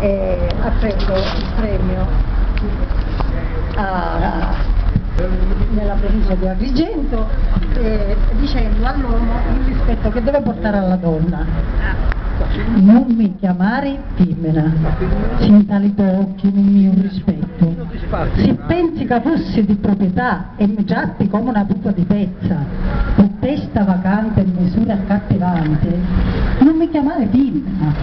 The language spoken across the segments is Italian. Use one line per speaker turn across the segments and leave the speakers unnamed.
ha preso il premio nella provincia di Agrigento, dicendo all'uomo il rispetto che deve portare alla donna. Non mi chiamare femmina, sin tali tocchi nel mio rispetto. Se pensi che fossi di proprietà e mi tratti come una pupa di pezza, con testa vacante e misura accattivante, non mi chiamare femmina,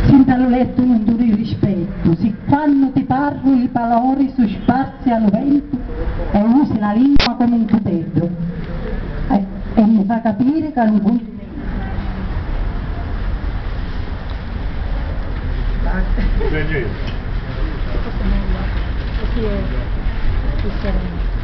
sin tale letto non duri rispetto. Se quando ti parlo i valori su sparsi allo vento e usi la lingua come un cutello, e mi fa capire che non puoi. Così è più sereno.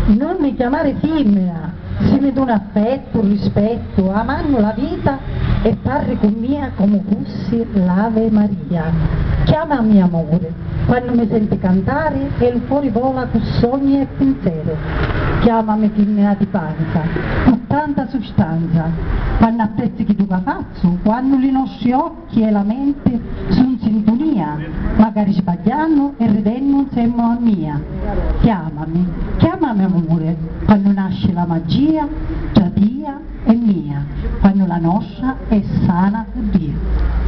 Non mi chiamare femmina, se mi do un affetto, un rispetto, amando la vita e parli con mia come fossi l'Ave Maria. Chiamami amore, quando mi senti cantare e il fuori vola con sogni e pensiero. Chiamami femmina di panza, con tanta sostanza, quando apprezzi chi tu faccio, quando i nostri occhi e la mente sono in sintonia, magari sbagliando e ridendo insieme a mia. Chiamami amore, quando nasce la magia, già tia e mia, quando la nostra è sana e Dio.